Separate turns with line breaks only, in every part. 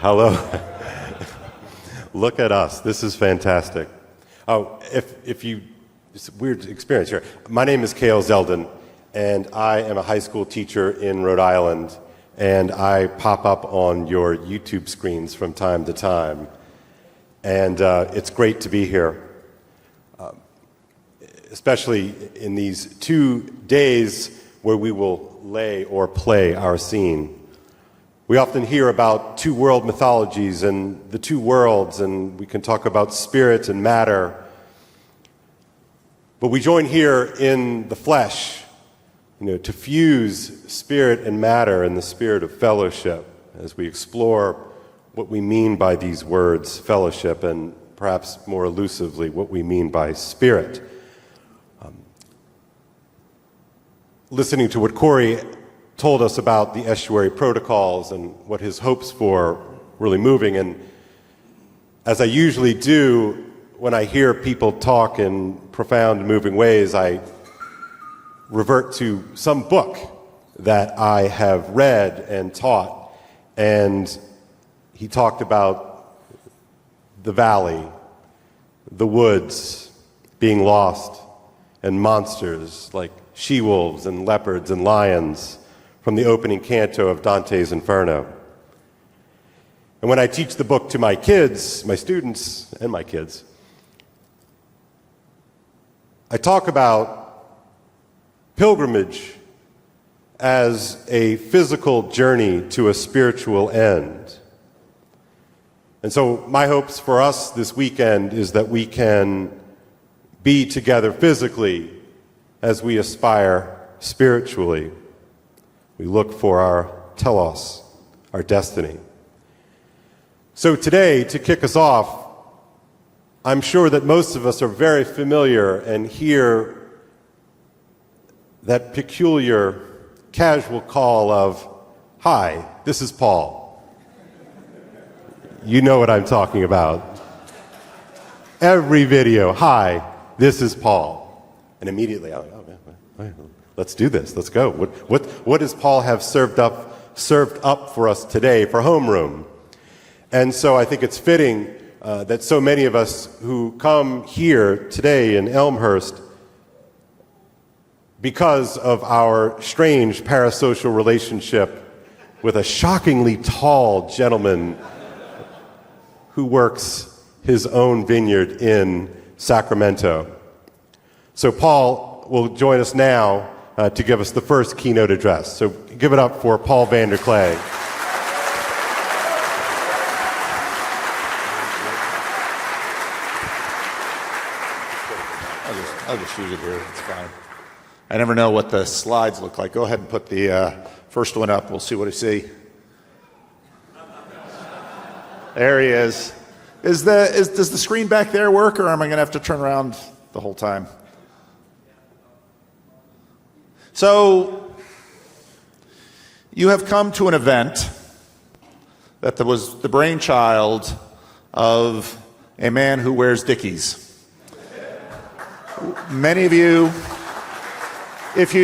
Hello. Look at us. This is fantastic. Oh, it's a weird experience here. My name is Cale Zeldin, and I am a high school teacher in Rhode Island, and I pop up on your YouTube screens from time to time. And it's great to be here, especially in these 2 days where we will lay or play our scene. We often hear about two world mythologies and the two worlds, and we can talk about spirit and matter. But we join here in the flesh, to fuse spirit and matter in the spirit of fellowship as we explore what we mean by these words, fellowship, and perhaps more elusively, what we mean by spirit. Listening to what Corey told us about the estuary protocols and what his hopes for really moving. And as I usually do when I hear people talk in profound, moving ways, I revert to some book that I have read and taught. And he talked about the valley, the woods being lost, and monsters like she-wolves and leopards and lions, from the opening canto of Dante's Inferno. And when I teach the book to my kids, my students and my kids, I talk about pilgrimage as a physical journey to a spiritual end. And so my hopes for us this weekend is that we can be together physically as we aspire spiritually. We look for our telos, our destiny. So today, to kick us off, I'm sure that most of us are very familiar and hear that peculiar, casual call of, "Hi, this is Paul." You know what I'm talking about. Every video, "Hi, this is Paul." And immediately, I'm like, "Oh, man, let's do this. Let's go. What does Paul have served up for us today for homeroom?" And so I think it's fitting that so many of us who come here today in Elmhurst, because of our strange parasocial relationship with a shockingly tall gentleman who works his own vineyard in Sacramento. So Paul will join us now to give us the first keynote address. So give it up for Paul Vanderklay.
I'll just use it here. It's fine. I never know what the slides look like. Go ahead and put the first one up. We'll see what I see. There he is. Does the screen back there work, or am I going to have to turn around the whole time? So, you have come to an event that was the brainchild of a man who wears Dickies. Many of you, if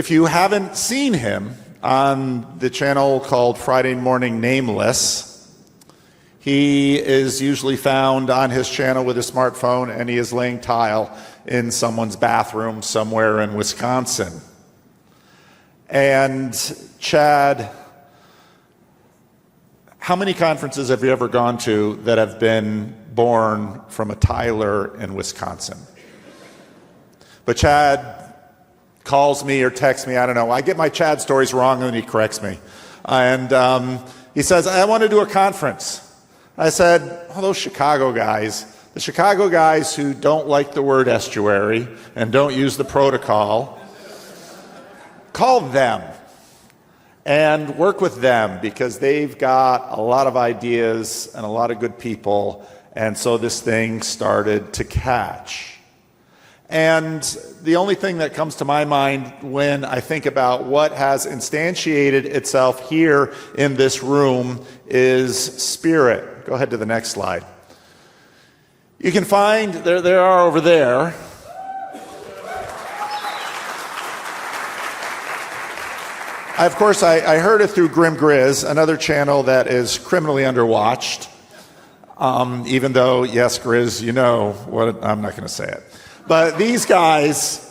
you haven't seen him on the channel called Friday Morning Nameless, he is usually found on his channel with a smartphone, and he is laying tile in someone's bathroom somewhere in Wisconsin. And Chad, how many conferences have you ever gone to that have been born from a tiler in Wisconsin? But Chad calls me or texts me, I don't know. I get my Chad stories wrong, and then he corrects me. And he says, "I want to do a conference." I said, "Oh, those Chicago guys. The Chicago guys who don't like the word estuary and don't use the protocol, call them and work with them, because they've got a lot of ideas and a lot of good people." And so this thing started to catch. And the only thing that comes to my mind when I think about what has instantiated itself here in this room is spirit. Go ahead to the next slide. You can find, there they are over there. of course, I heard it through Grim Grizz, another channel that is criminally underwatched. Even though, yes, Grizz, you know what, I'm not going to say it. But these guys,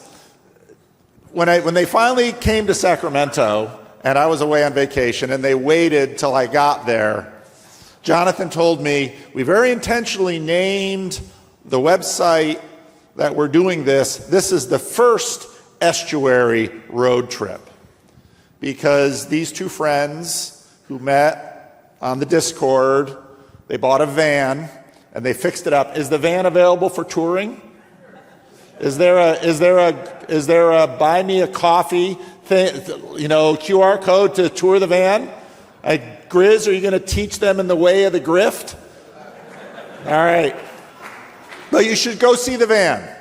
when they finally came to Sacramento, and I was away on vacation, and they waited till I got there, Jonathan told me, we very intentionally named the website that we're doing this. This is the first estuary road trip. Because these two friends who met on the Discord, they bought a van and they fixed it up. Is the van available for touring? Is there a buy me a coffee thing, QR code to tour the van? Grizz, are you going to teach them in the way of the grift? All right. But you should go see the van.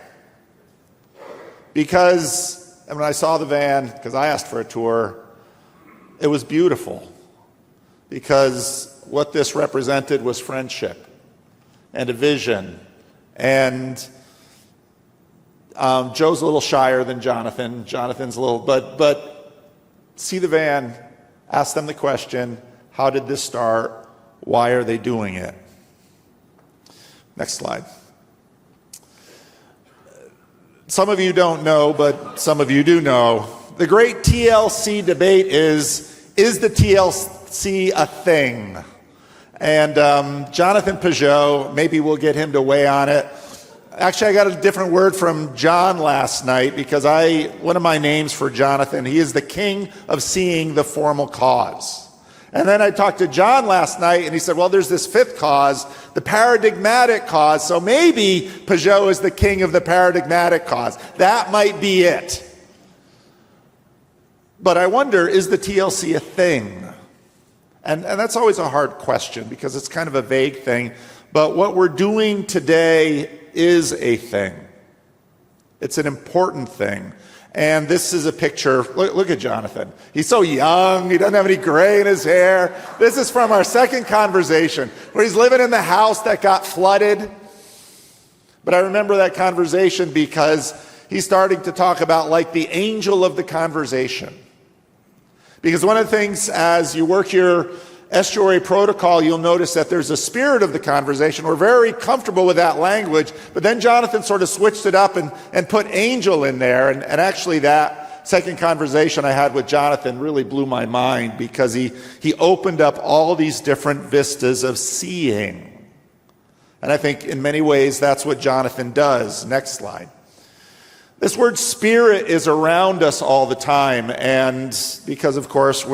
Because when I saw the van, because I asked for a tour, it was beautiful. Because what this represented was friendship and a vision. And Joe's a little shyer than Jonathan. Jonathan's a little, but see the van, ask them the question, how did this start? Why are they doing it? Next slide. Some of you don't know, but some of you do know. The great TLC debate is the TLC a thing? And Jonathan Peugeot, maybe we'll get him to weigh on it. Actually, I got a different word from John last night because one of my names for Jonathan, he is the king of seeing the formal cause. And then I talked to John last night and he said, well, there's this fifth cause, the paradigmatic cause. So maybe Peugeot is the king of the paradigmatic cause. That might be it. But I wonder, is the TLC a thing? And that's always a hard question because it's kind of a vague thing. But what we're doing today is a thing. It's an important thing. And this is a picture. Look at Jonathan. He's so young. He doesn't have any gray in his hair. This is from our second conversation where he's living in the house that got flooded. But I remember that conversation because he's starting to talk about like the angel of the conversation. Because one of the things as you work your estuary protocol, you'll notice that there's a spirit of the conversation. We're very comfortable with that language, but then Jonathan sort of switched it up and put angel in there. And actually that second conversation I had with Jonathan really blew my mind because he opened up all these different vistas of seeing. And I think in many ways that's what Jonathan does. Next slide. This word spirit is around us all the time, and because of course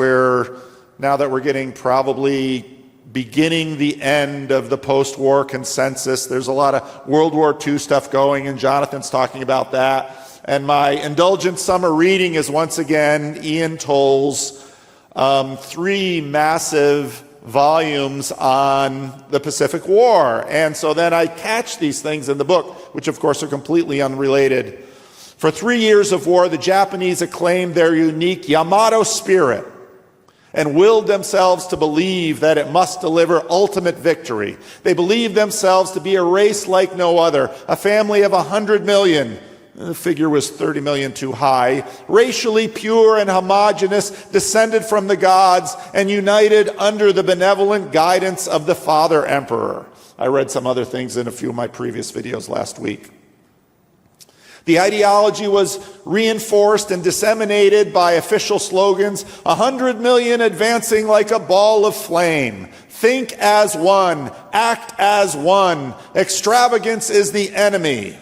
now that we're getting probably beginning the end of the post-war consensus, there's a lot of World War II stuff going, and Jonathan's talking about that. And my indulgent summer reading is once again Ian Toll's 3 massive volumes on the Pacific War. And so then I catch these things in the book, which of course are completely unrelated. For 3 years of war, the Japanese acclaimed their unique Yamato spirit and willed themselves to believe that it must deliver ultimate victory. They believed themselves to be a race like no other, a family of 100 million. The figure was 30 million too high, racially pure and homogeneous, descended from the gods, and united under the benevolent guidance of the Father Emperor. I read some other things in a few of my previous videos last week. The ideology was reinforced and disseminated by official slogans, 100 million advancing like a ball of flame. Think as one, act as one. Extravagance is the enemy.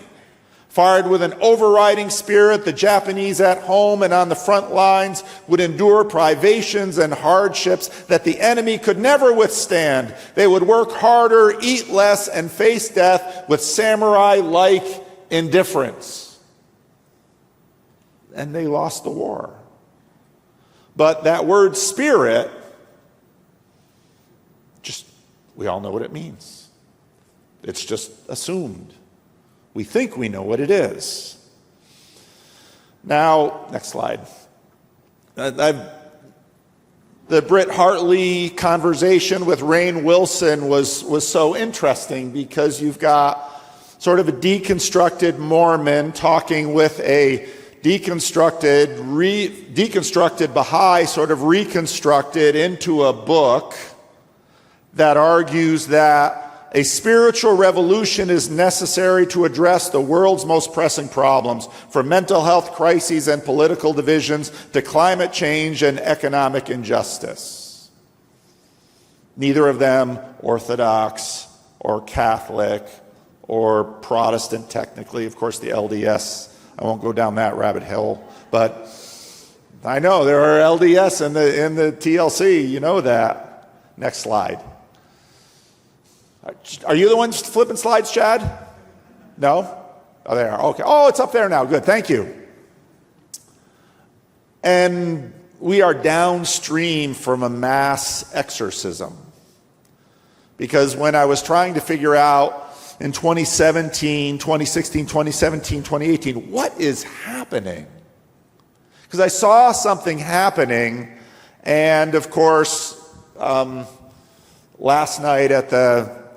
Fired with an overriding spirit, the Japanese at home and on the front lines would endure privations and hardships that the enemy could never withstand. They would work harder, eat less, and face death with samurai-like indifference. And they lost the war. But that word spirit, we all know what it means. It's just assumed. We think we know what it is. Now, next slide. The Britt Hartley conversation with Rainn Wilson was so interesting because you've got sort of a deconstructed Mormon talking with a deconstructed Baha'i sort of reconstructed into a book that argues that a spiritual revolution is necessary to address the world's most pressing problems, from mental health crises and political divisions to climate change and economic injustice. Neither of them Orthodox or Catholic or Protestant technically. Of course, the LDS, I won't go down that rabbit hole, but I know there are LDS in the TLC, you know that. Next slide. Are you the ones flipping slides, Chad? No? Oh, they are. Okay. Oh, it's up there now. Good. Thank you. And we are downstream from a mass exorcism. Because when I was trying to figure out in 2016, 2017, 2018, what is happening? Because I saw something happening, and of course, last night at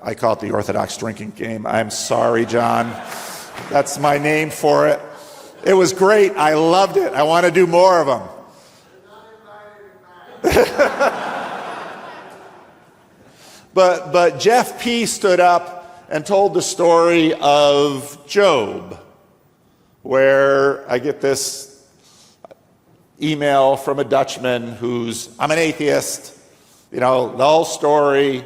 I call it the Orthodox drinking game. I'm sorry, John. That's my name for it. It was great. I loved it. I want to do more of them. But Jeff P. stood up and told the story of Job, where I get this email from a Dutchman I'm an atheist, the whole story.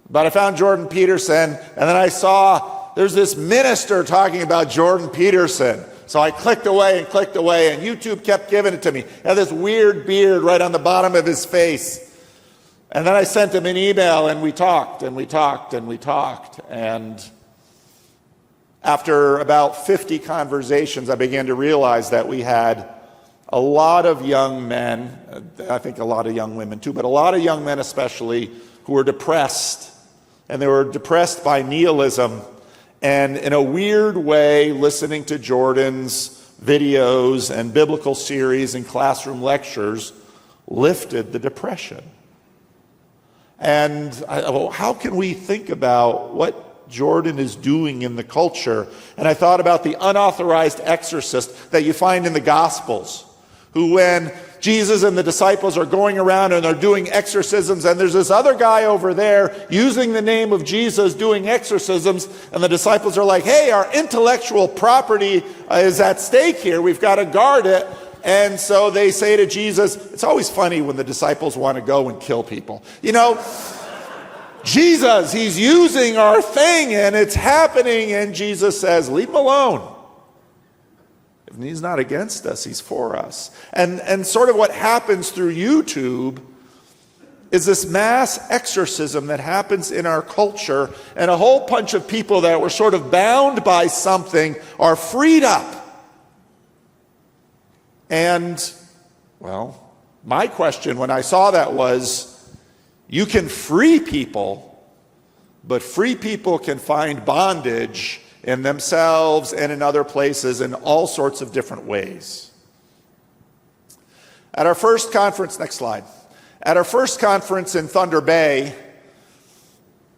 But I found Jordan Peterson, and then I saw there's this minister talking about Jordan Peterson. So I clicked away, and YouTube kept giving it to me. He had this weird beard right on the bottom of his face. And then I sent him an email, and we talked. And after about 50 conversations, I began to realize that we had a lot of young men, I think a lot of young women too, but a lot of young men especially, who were depressed. And they were depressed by nihilism, and in a weird way, listening to Jordan's videos and biblical series and classroom lectures lifted the depression. And how can we think about what Jordan is doing in the culture? And I thought about the unauthorized exorcist that you find in the Gospels, who when Jesus and the disciples are going around and they're doing exorcisms, and there's this other guy over there using the name of Jesus doing exorcisms, and the disciples are like, hey, our intellectual property is at stake here. We've got to guard it. And so they say to Jesus, it's always funny when the disciples want to go and kill people. Jesus, he's using our thing and it's happening. And Jesus says, leave him alone. If he's not against us, he's for us. And sort of what happens through YouTube is this mass exorcism that happens in our culture, and a whole bunch of people that were sort of bound by something are freed up. And, well, my question when I saw that was, you can free people, but free people can find bondage in themselves and in other places in all sorts of different ways. At our first conference, next slide. At our first conference in Thunder Bay,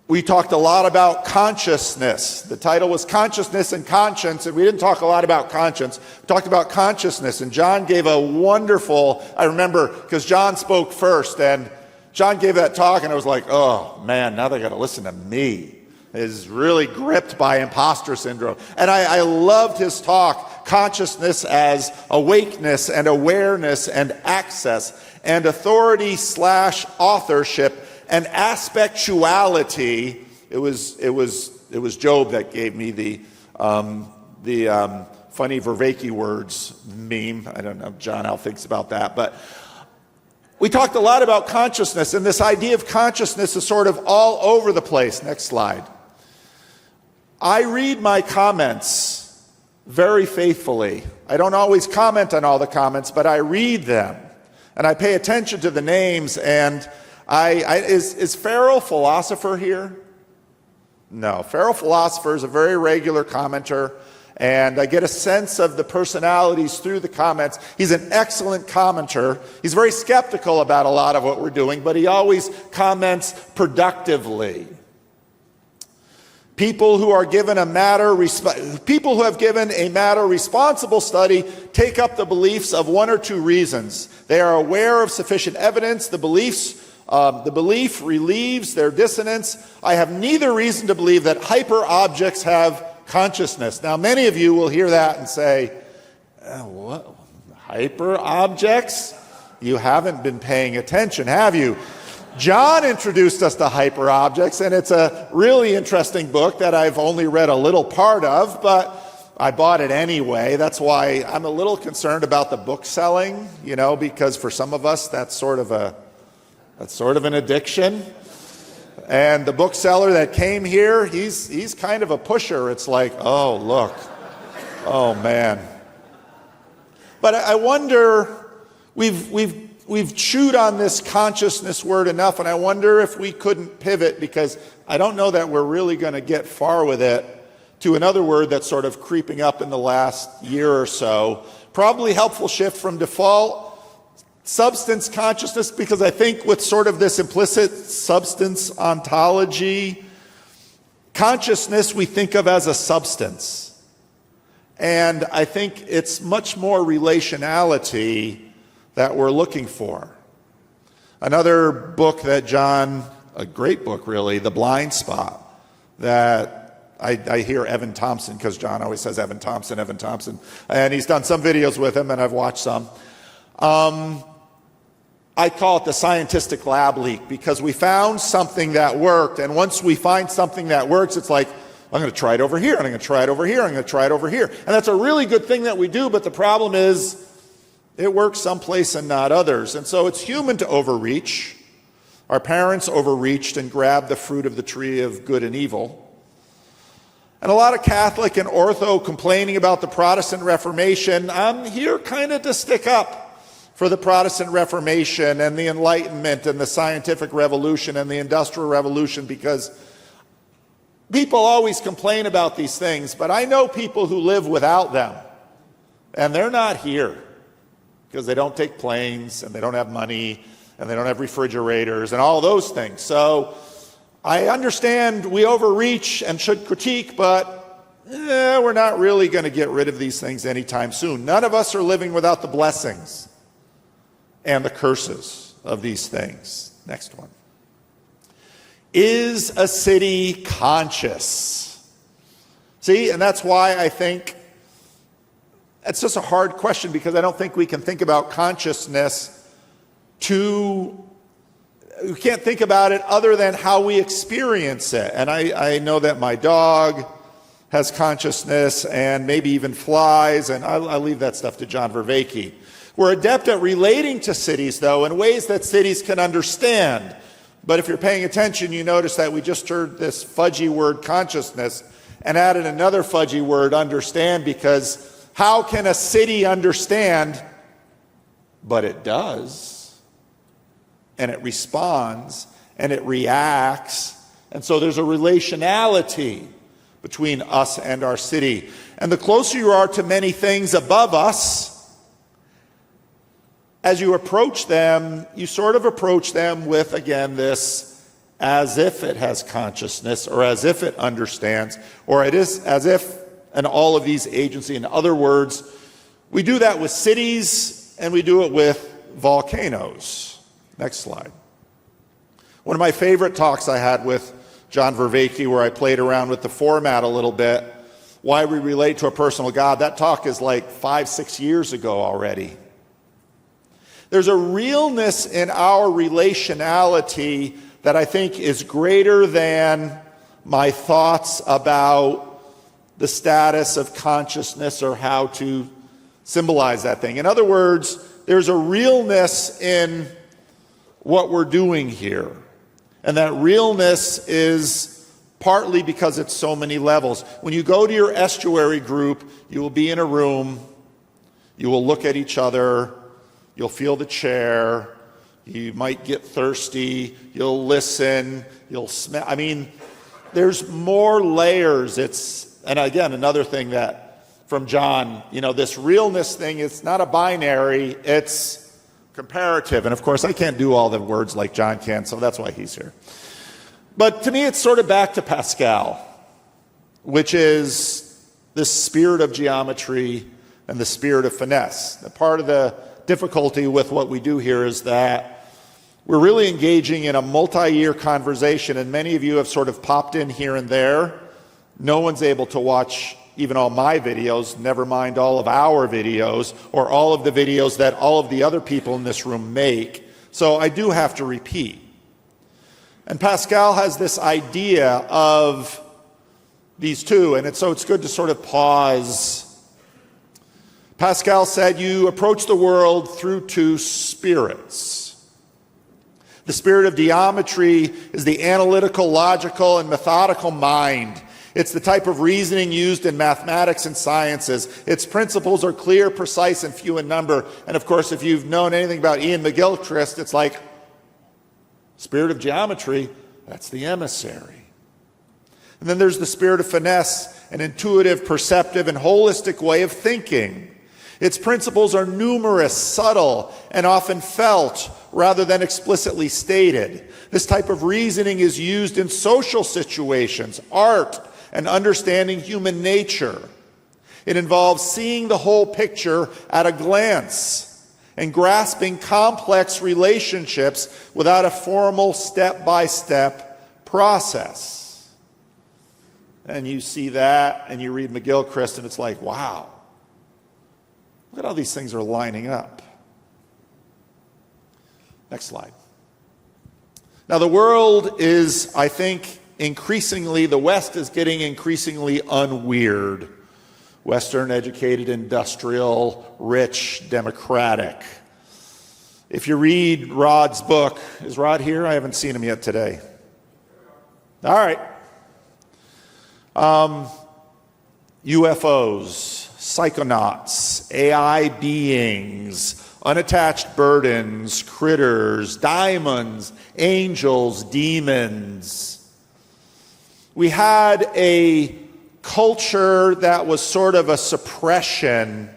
we talked a lot about consciousness. The title was Consciousness and Conscience, and we didn't talk a lot about conscience. We talked about consciousness, and John gave a wonderful, I remember, because John spoke first, and John gave that talk, and I was like, oh, man, now they got to listen to me. Is really gripped by imposter syndrome. And I loved his talk, consciousness as awakeness and awareness and access and authority/authorship and aspectuality. It was Job that gave me the funny Vervaeke words meme. I don't know, John, how thinks about that. But we talked a lot about consciousness, and this idea of consciousness is sort of all over the place. Next slide. I read my comments very faithfully. I don't always comment on all the comments, but I read them. And I pay attention to the names. And is Farrell Philosopher here? No. Farrell Philosopher is a very regular commenter. And I get a sense of the personalities through the comments. He's an excellent commenter. He's very skeptical about a lot of what we're doing, but he always comments productively. People who have given a matter responsible study take up the beliefs of one or two reasons. They are aware of sufficient evidence. The belief relieves their dissonance. I have neither reason to believe that hyper-objects have consciousness. Now, many of you will hear that and say, what? Hyper-objects? You haven't been paying attention, have you? John introduced us to hyper-objects, and it's a really interesting book that I've only read a little part of, but I bought it anyway. That's why I'm a little concerned about the book selling, because for some of us that's sort of an addiction. And the bookseller that came here, he's kind of a pusher. It's like, oh, look. Oh, man. But I wonder, we've chewed on this consciousness word enough, and I wonder if we couldn't pivot, because I don't know that we're really going to get far with it, to another word that's sort of creeping up in the last year or so. Probably helpful shift from default substance consciousness, because I think with sort of this implicit substance ontology, consciousness we think of as a substance. And I think it's much more relationality that we're looking for. Another book that John, a great book really, The Blind Spot, that I hear Evan Thompson, because John always says Evan Thompson, and he's done some videos with him, and I've watched some. I call it the scientific lab leak, because we found something that worked, and once we find something that works, it's like, I'm going to try it over here, and I'm going to try it over here, I'm going to try it over here. And that's a really good thing that we do, but the problem is it works someplace and not others. And so it's human to overreach. Our parents overreached and grabbed the fruit of the tree of good and evil. And a lot of Catholic and Ortho complaining about the Protestant Reformation. I'm here kind of to stick up for the Protestant Reformation and the Enlightenment and the scientific revolution and the Industrial Revolution, because people always complain about these things, but I know people who live without them, and they're not here because they don't take planes, and they don't have money, and they don't have refrigerators, and all those things. So I understand we overreach and should critique, but we're not really going to get rid of these things anytime soon. None of us are living without the blessings and the curses of these things. Next one. Is a city conscious? See, and that's why I think it's just a hard question, because I don't think we can think about consciousness we can't think about it other than how we experience it. And I know that my dog has consciousness, and maybe even flies, and I'll leave that stuff to John Vervaeke. We're adept at relating to cities, though, in ways that cities can understand. But if you're paying attention, you notice that we just heard this fudgy word consciousness and added another fudgy word understand, because how can a city understand? But it does. And it responds and it reacts. And so there's a relationality between us and our city. And the closer you are to many things above us, as you approach them, you sort of approach them with, again, this as if it has consciousness, or as if it understands, or it is as if, and all of these agency. In other words, we do that with cities, and we do it with volcanoes. Next slide. One of my favorite talks I had with John Vervaeke, where I played around with the format a little bit, why we relate to a personal God. That talk is like 5-6 years ago already. There's a realness in our relationality that I think is greater than my thoughts about the status of consciousness or how to symbolize that thing. In other words, there's a realness in what we're doing here. And that realness is partly because it's so many levels. When you go to your estuary group, you will be in a room, you will look at each other, you'll feel the chair, you might get thirsty, you'll listen, you'll smell. I mean, there's more layers. And again, another thing that from John, this realness thing, it's not a binary, it's comparative. And of course, I can't do all the words like John can, so that's why he's here. But to me, it's sort of back to Pascal. which is the spirit of geometry and the spirit of finesse. Now, part of the difficulty with what we do here is that we're really engaging in a multi-year conversation, and many of you have sort of popped in here and there. No one's able to watch even all my videos, never mind all of our videos, or all of the videos that all of the other people in this room make. So I do have to repeat. And Pascal has this idea of these two, and so it's good to sort of pause. Pascal said, you approach the world through two spirits. The spirit of geometry is the analytical, logical, and methodical mind. It's the type of reasoning used in mathematics and sciences. Its principles are clear, precise, and few in number. And of course, if you've known anything about Ian McGilchrist, it's like, spirit of geometry, that's the emissary. And then there's the spirit of finesse, an intuitive, perceptive, and holistic way of thinking. Its principles are numerous, subtle, and often felt rather than explicitly stated. This type of reasoning is used in social situations, art, and understanding human nature. It involves seeing the whole picture at a glance and grasping complex relationships without a formal step-by-step process. And you see that and you read McGilchrist and it's like, wow, look at how these things are lining up. Next slide. Now the world is, I think, the West is getting increasingly unweird. Western, educated, industrial, rich, democratic. If you read Rod's book, is Rod here? I haven't seen him yet today. All right. UFOs, psychonauts, AI beings, unattached burdens, critters, diamonds, angels, demons. We had a culture that was sort of a suppression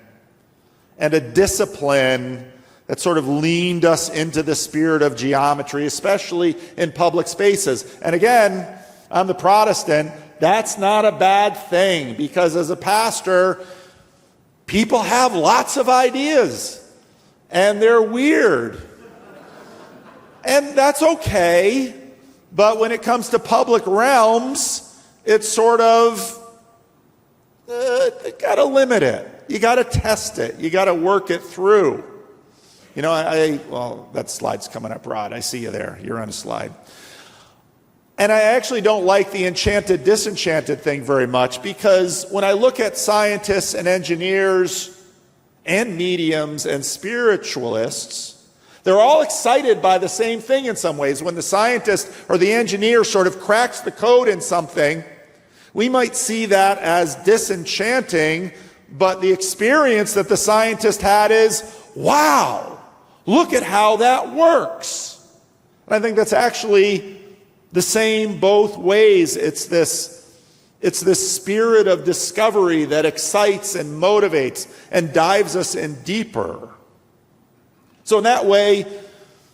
and a discipline that sort of leaned us into the spirit of geometry, especially in public spaces. And again, I'm the Protestant. That's not a bad thing, because as a pastor, people have lots of ideas and they're weird. And that's okay. But when it comes to public realms, it's sort of, you got to limit it. You got to test it. You got to work it through. You know, well, that slide's coming up, Rod. I see you there. You're on a slide. And I actually don't like the enchanted, disenchanted thing very much, because when I look at scientists and engineers and mediums and spiritualists, they're all excited by the same thing in some ways. When the scientist or the engineer sort of cracks the code in something, we might see that as disenchanting, but the experience that the scientist had is, wow, look at how that works. And I think that's actually the same both ways. It's this spirit of discovery that excites and motivates and dives us in deeper. So in that way,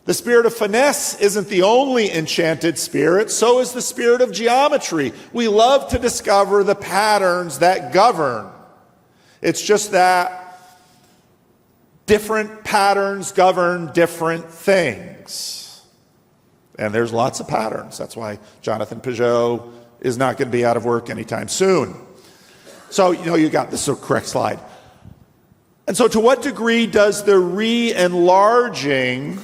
the spirit of finesse isn't the only enchanted spirit, so is the spirit of geometry. We love to discover the patterns that govern. It's just that different patterns govern different things. And there's lots of patterns. That's why Jonathan Peugeot is not going to be out of work anytime soon. So, you got this correct slide. And so to what degree does the re-enlarging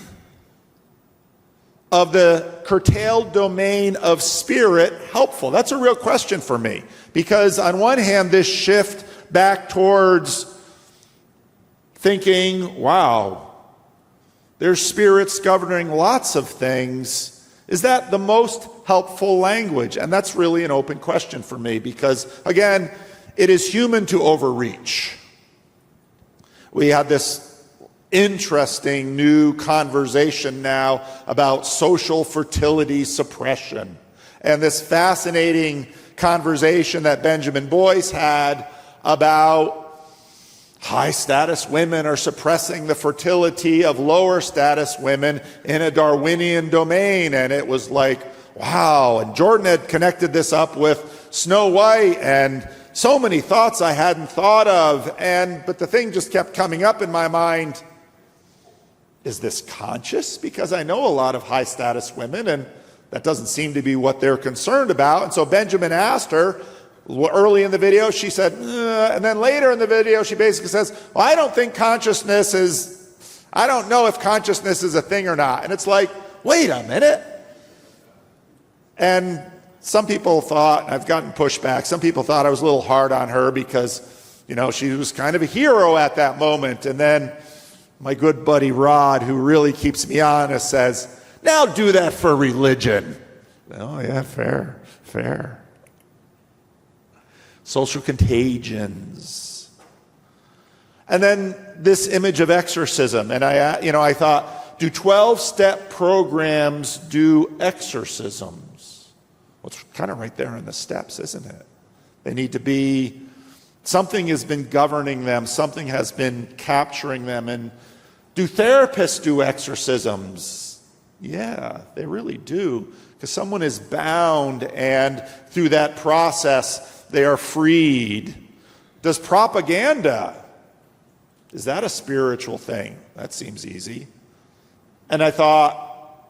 of the curtailed domain of spirit helpful? That's a real question for me. Because on one hand, this shift back towards thinking, wow, there's spirits governing lots of things. Is that the most helpful language? And that's really an open question for me, because, again, it is human to overreach. We had this interesting new conversation now about social fertility suppression, and this fascinating conversation that Benjamin Boyce had about high status women are suppressing the fertility of lower status women in a Darwinian domain. And it was like, wow. And Jordan had connected this up with Snow White and so many thoughts I hadn't thought of. But the thing just kept coming up in my mind. Is this conscious? Because I know a lot of high status women, and that doesn't seem to be what they're concerned about. And so Benjamin asked her, early in the video, she said, and then later in the video, she basically says, well, I don't know if consciousness is a thing or not. And it's like, wait a minute. And some people thought, and I've gotten pushback, some people thought I was a little hard on her because, she was kind of a hero at that moment. And then my good buddy Rod, who really keeps me honest, says, now do that for religion. Oh yeah, fair. Social contagions. And then this image of exorcism. And I thought, do 12-step programs do exorcisms? Well, it's kind of right there in the steps, isn't it? They need to be, something has been governing them, something has been capturing them. And do therapists do exorcisms? Yeah, they really do. Because someone is bound, and through that process, they are freed. Does propaganda, is that a spiritual thing? That seems easy. And I thought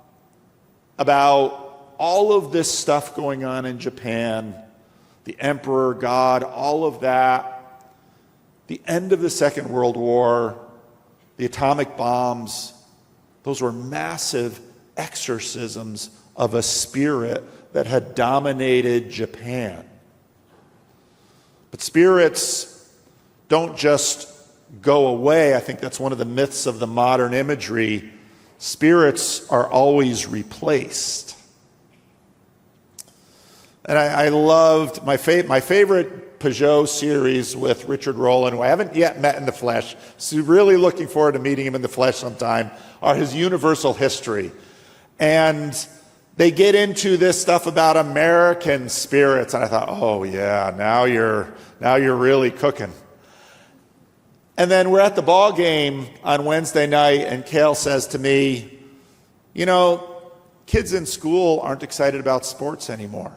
about all of this stuff going on in Japan, the emperor, God, all of that, the end of the Second World War, the atomic bombs, those were massive exorcisms of a spirit that had dominated Japan. But spirits don't just go away. I think that's one of the myths of the modern imagery. Spirits are always replaced. And I loved my favorite Peugeot series with Richard Rowland, who I haven't yet met in the flesh, so really looking forward to meeting him in the flesh sometime, are his Universal History. And they get into this stuff about American spirits, and I thought, oh yeah, now you're really cooking. And then we're at the ball game on Wednesday night, and Cale says to me, kids in school aren't excited about sports anymore.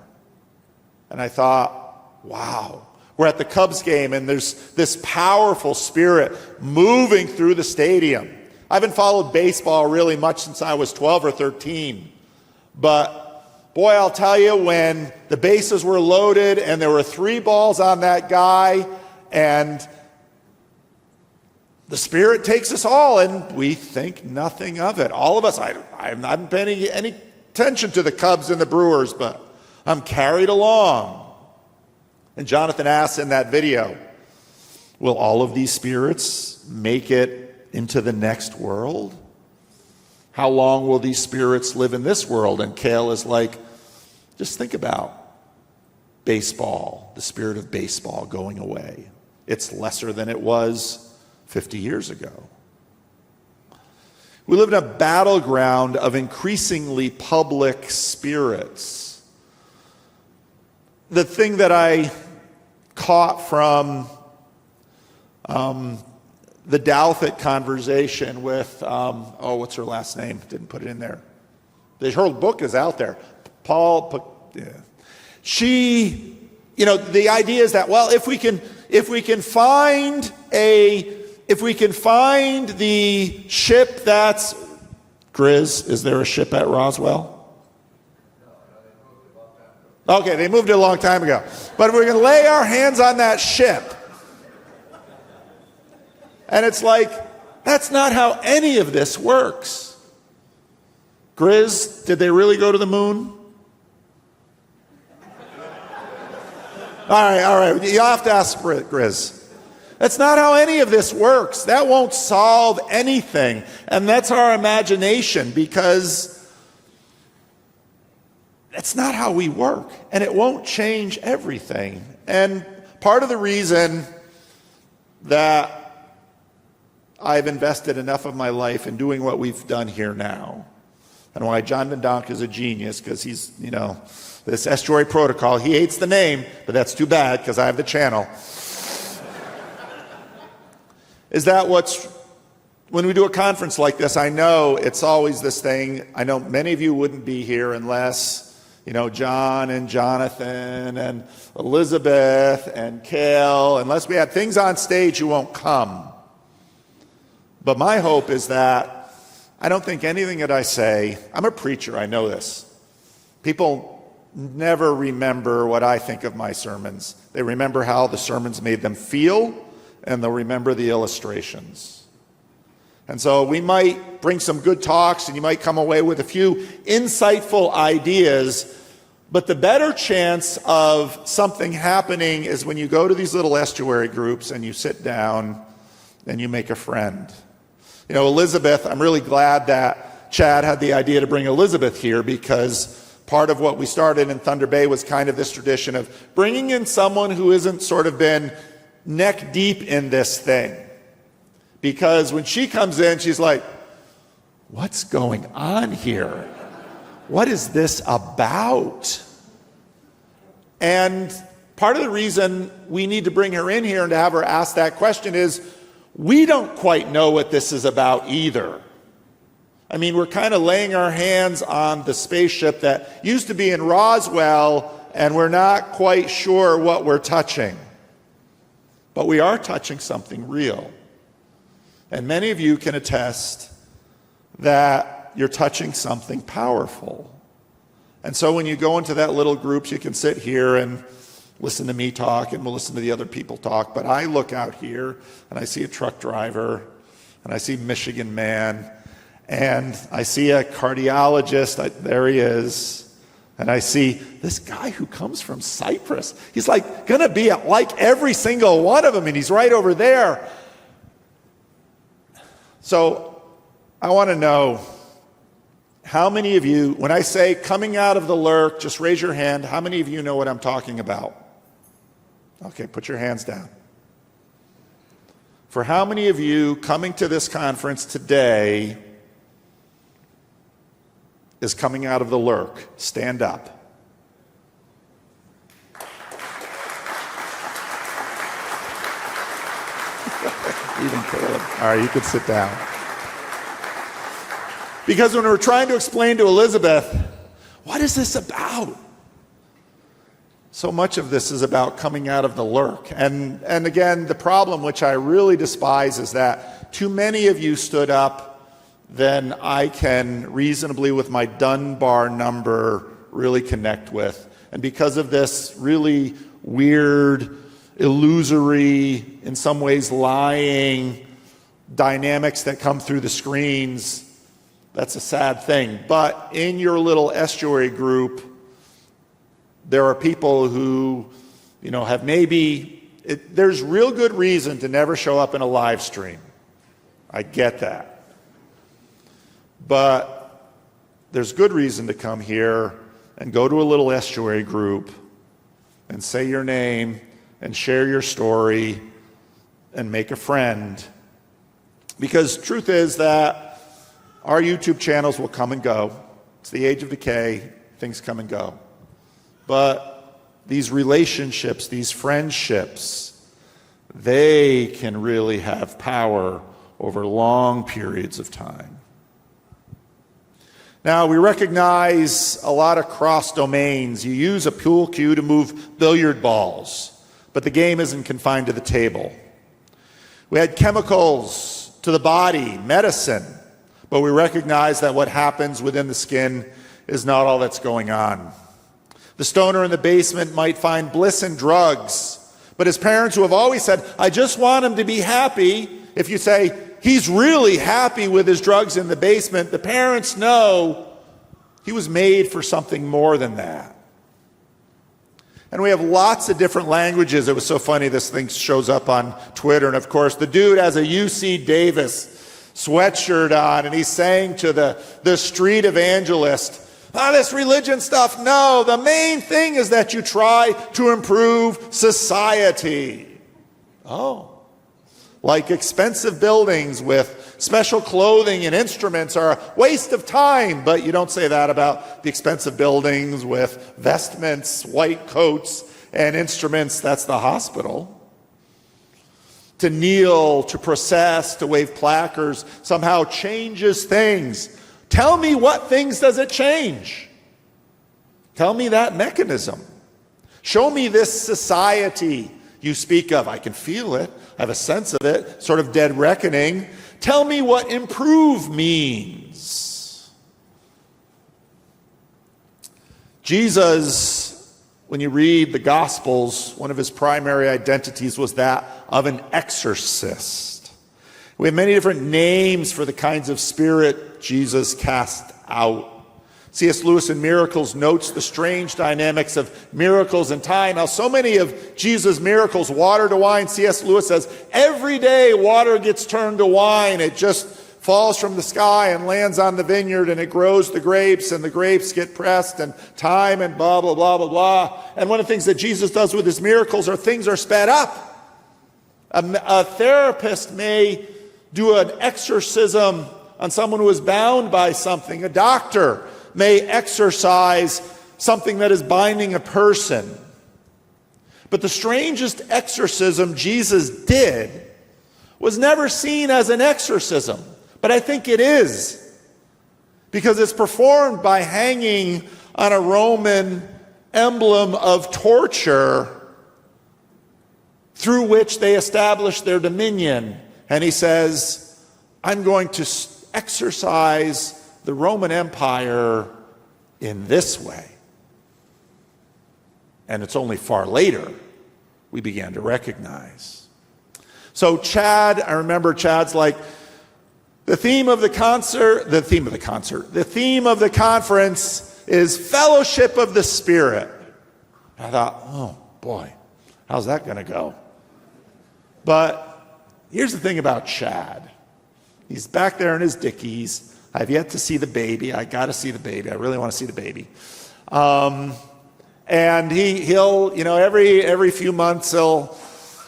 And I thought, wow. We're at the Cubs game, and there's this powerful spirit moving through the stadium. I haven't followed baseball really much since I was 12 or 13. But boy, I'll tell you, when the bases were loaded and there were 3 balls on that guy, and the Spirit takes us all, and we think nothing of it. All of us, I'm not paying any attention to the Cubs and the Brewers, but I'm carried along. And Jonathan asks in that video, will all of these spirits make it into the next world? How long will these spirits live in this world? And Cale is like, just think about baseball, the spirit of baseball going away. It's lesser than it was 50 years ago. We live in a battleground of increasingly public spirits. The thing that I caught from the Douthit conversation with, what's her last name? Didn't put it in there. Her book is out there. She, the idea is that, well, if we can find the ship that's, Grizz, is there a ship at Roswell? Okay, they moved it a long time ago. But we're going to lay our hands on that ship. And it's like, that's not how any of this works. Grizz, did they really go to the moon? All right. You'll have to ask Grizz. That's not how any of this works. That won't solve anything. And that's our imagination, because that's not how we work. And it won't change everything. And part of the reason that I've invested enough of my life in doing what we've done here now, and why John Van Donk is a genius, because he's, this estuary protocol, he hates the name, but that's too bad because I have the channel, is that when we do a conference like this, I know it's always this thing. I know many of you wouldn't be here unless John and Jonathan and Elizabeth and Kale. Unless we have things on stage, you won't come. But my hope is that I don't think anything that I say, I'm a preacher, I know this. People never remember what I think of my sermons. They remember how the sermons made them feel, and they'll remember the illustrations. And so we might bring some good talks, and you might come away with a few insightful ideas, but the better chance of something happening is when you go to these little estuary groups and you sit down and you make a friend. Elizabeth, I'm really glad that Chad had the idea to bring Elizabeth here, because part of what we started in Thunder Bay was kind of this tradition of bringing in someone who isn't sort of been neck deep in this thing. Because when she comes in, she's like, what's going on here? What is this about? And part of the reason we need to bring her in here and to have her ask that question is we don't quite know what this is about either. I mean, we're kind of laying our hands on the spaceship that used to be in Roswell, and we're not quite sure what we're touching. But we are touching something real. And many of you can attest that you're touching something powerful. And so when you go into that little group, you can sit here and listen to me talk, and we'll listen to the other people talk. But I look out here, and I see a truck driver, and I see Michigan Man, and I see a cardiologist, there he is, and I see this guy who comes from Cyprus. He's like gonna be like every single one of them, and he's right over there. So I want to know, how many of you, when I say coming out of the lurk, just raise your hand, how many of you know what I'm talking about? Okay, put your hands down. For how many of you coming to this conference today is coming out of the lurk? Stand up. Even Caleb. All right, you can sit down. Because when we're trying to explain to Elizabeth, what is this about? So much of this is about coming out of the lurk. And again, the problem, which I really despise, is that too many of you stood up, then I can reasonably, with my Dunbar number, really connect with. And because of this really weird, illusory, in some ways lying dynamics that come through the screens, that's a sad thing. But in your little estuary group, there are people who, have there's real good reason to never show up in a live stream. I get that. But there's good reason to come here and go to a little estuary group and say your name and share your story and make a friend. Because truth is that our YouTube channels will come and go. It's the age of decay. Things come and go. But these relationships, these friendships, they can really have power over long periods of time. Now, we recognize a lot of cross domains. You use a pool cue to move billiard balls, but the game isn't confined to the table. We had chemicals to the body, medicine, but we recognize that what happens within the skin is not all that's going on. The stoner in the basement might find bliss in drugs, but his parents, who have always said, I just want him to be happy, if you say, he's really happy with his drugs in the basement, the parents know he was made for something more than that. And we have lots of different languages. It was so funny, this thing shows up on Twitter, and of course the dude has a UC Davis sweatshirt on, and he's saying to the street evangelist, this religion stuff, no, the main thing is that you try to improve society. Oh. Like expensive buildings with special clothing and instruments are a waste of time, but you don't say that about the expensive buildings with vestments, white coats, and instruments. That's the hospital. To kneel, to process, to wave placards somehow changes things. Tell me, what things does it change? Tell me that mechanism. Show me this society you speak of. I can feel it. I have a sense of it, sort of dead reckoning. Tell me what improve means. Jesus, when you read the Gospels, one of his primary identities was that of an exorcist. We have many different names for the kinds of spirit Jesus cast out. C.S. Lewis in Miracles notes the strange dynamics of miracles and time. How so many of Jesus' miracles, water to wine, C.S. Lewis says, every day water gets turned to wine. It just falls from the sky and lands on the vineyard, and it grows the grapes, and the grapes get pressed, and time, and blah, blah, blah, blah, blah. And one of the things that Jesus does with his miracles are things are sped up. A therapist may do an exorcism on someone who is bound by something. A doctor may exorcise something that is binding a person. But the strangest exorcism Jesus did was never seen as an exorcism. But I think it is, because it's performed by hanging on a Roman emblem of torture through which they established their dominion. And he says, I'm going to exorcise the Roman Empire in this way. And it's only far later we began to recognize. So Chad, I remember Chad's like, the theme of the conference is fellowship of the Spirit. I thought, oh boy, how's that going to go? But here's the thing about Chad. He's back there in his dickies. I've yet to see the baby. I got to see the baby. I really want to see the baby. And he'll, every few months he'll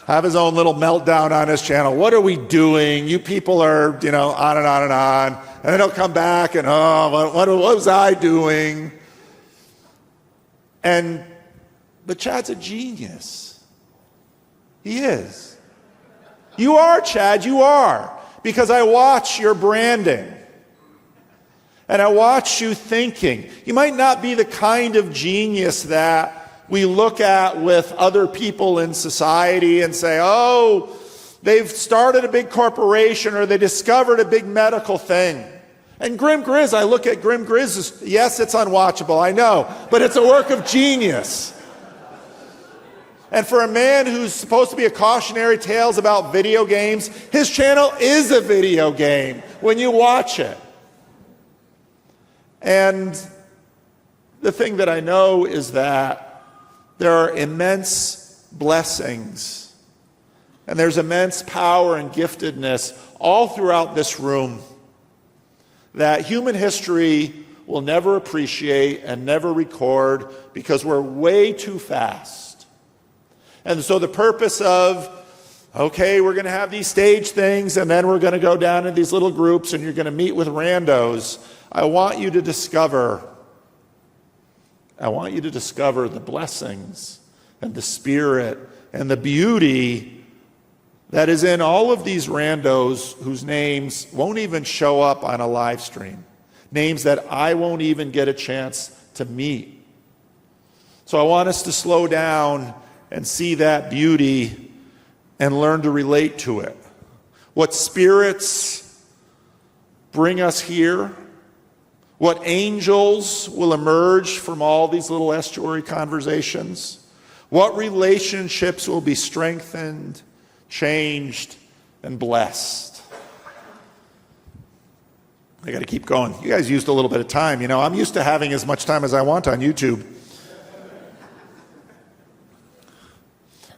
have his own little meltdown on his channel. What are we doing? You people are, on and on and on. And then he'll come back and, what was I doing? But Chad's a genius. He is. You are, Chad, you are. Because I watch your branding. And I watch you thinking. You might not be the kind of genius that we look at with other people in society and say, oh, they've started a big corporation or they discovered a big medical thing. And Grim Grizz, I look at Grim Grizz, yes, it's unwatchable, I know, but it's a work of genius. And for a man who's supposed to be a cautionary tales about video games, his channel is a video game when you watch it. And the thing that I know is that there are immense blessings and there's immense power and giftedness all throughout this room that human history will never appreciate and never record because we're way too fast. And so the purpose of, okay, we're going to have these stage things and then we're going to go down in these little groups and you're going to meet with randos. I want you to discover the blessings and the spirit and the beauty that is in all of these randos whose names won't even show up on a live stream. Names that I won't even get a chance to meet. So I want us to slow down and see that beauty and learn to relate to it. What spirits bring us here, what angels will emerge from all these little estuary conversations, what relationships will be strengthened, changed, and blessed. I got to keep going. You guys used a little bit of time. I'm used to having as much time as I want on YouTube.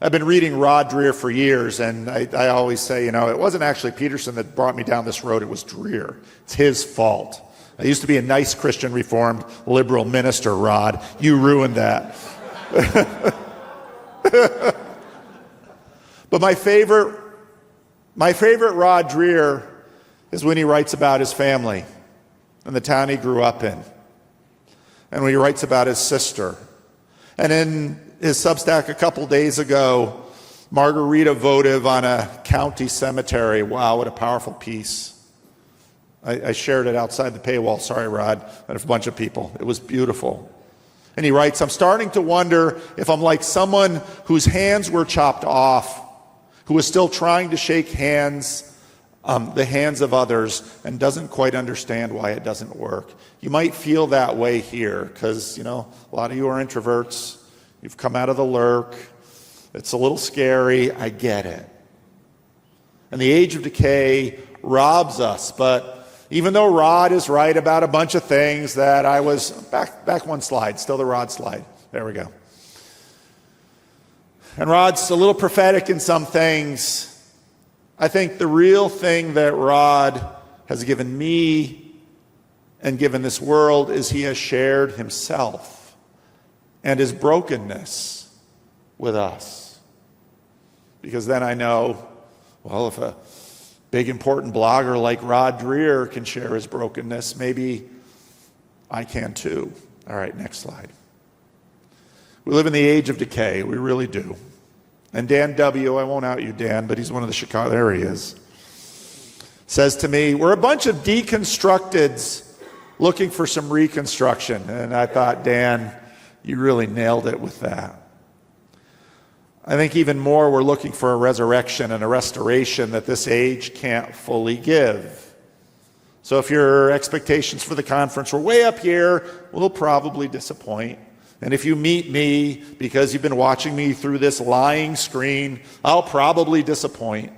I've been reading Rod Dreher for years, and I always say, it wasn't actually Peterson that brought me down this road, it was Dreher. It's his fault. I used to be a nice Christian Reformed liberal minister, Rod. You ruined that. But my favorite Rod Dreher is when he writes about his family and the town he grew up in. And when he writes about his sister. And in his Substack a couple days ago, Margarita votive on a county cemetery. Wow, what a powerful piece. I shared it outside the paywall. Sorry, Rod, but a bunch of people. It was beautiful. And he writes, I'm starting to wonder if I'm like someone whose hands were chopped off, who is still trying to shake hands, the hands of others, and doesn't quite understand why it doesn't work. You might feel that way here because, a lot of you are introverts. You've come out of the lurk. It's a little scary. I get it. And the age of decay robs us. But even though Rod is right about a bunch of things that I was, back one slide, still the Rod slide. There we go. And Rod's a little prophetic in some things. I think the real thing that Rod has given me and given this world is he has shared himself and his brokenness with us. Because then I know, well, if a big important blogger like Rod Dreher can share his brokenness, maybe I can too. All right, next slide. We live in the age of decay, we really do. And Dan W., I won't out you, Dan, but he's one of the Chicago, there he is, says to me, we're a bunch of deconstructeds looking for some reconstruction. And I thought, Dan, you really nailed it with that. I think even more, we're looking for a resurrection and a restoration that this age can't fully give. So if your expectations for the conference were way up here, we'll probably disappoint. And if you meet me because you've been watching me through this lying screen, I'll probably disappoint.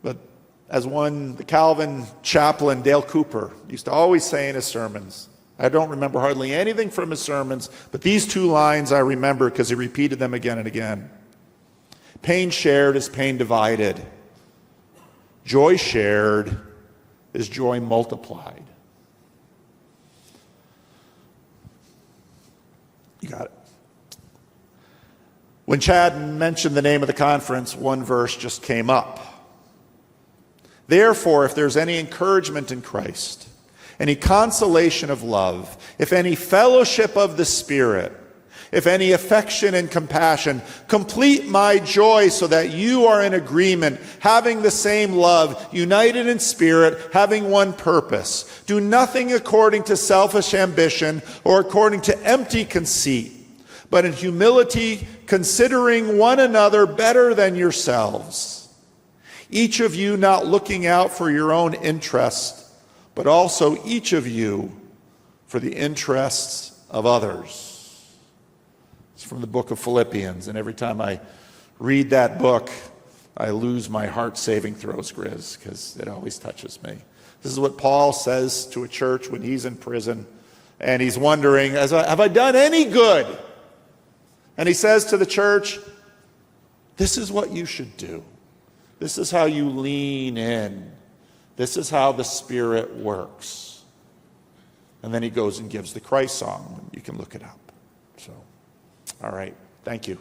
But as the Calvin chaplain, Dale Cooper, used to always say in his sermons, I don't remember hardly anything from his sermons, but these two lines I remember because he repeated them again and again. Pain shared is pain divided. Joy shared is joy multiplied. You got it. When Chad mentioned the name of the conference, one verse just came up. Therefore, if there's any encouragement in Christ, any consolation of love, if any fellowship of the Spirit, if any affection and compassion, complete my joy so that you are in agreement, having the same love, united in spirit, having one purpose. Do nothing according to selfish ambition or according to empty conceit, but in humility considering one another better than yourselves. Each of you not looking out for your own interest, but also each of you for the interests of others. It's from the book of Philippians, and every time I read that book, I lose my heart-saving throes, Grizz, because it always touches me. This is what Paul says to a church when he's in prison, and he's wondering, have I done any good? And he says to the church, this is what you should do. This is how you lean in. This is how the Spirit works. And then he goes and gives the Christ song. You can look it up. So, all right. Thank you.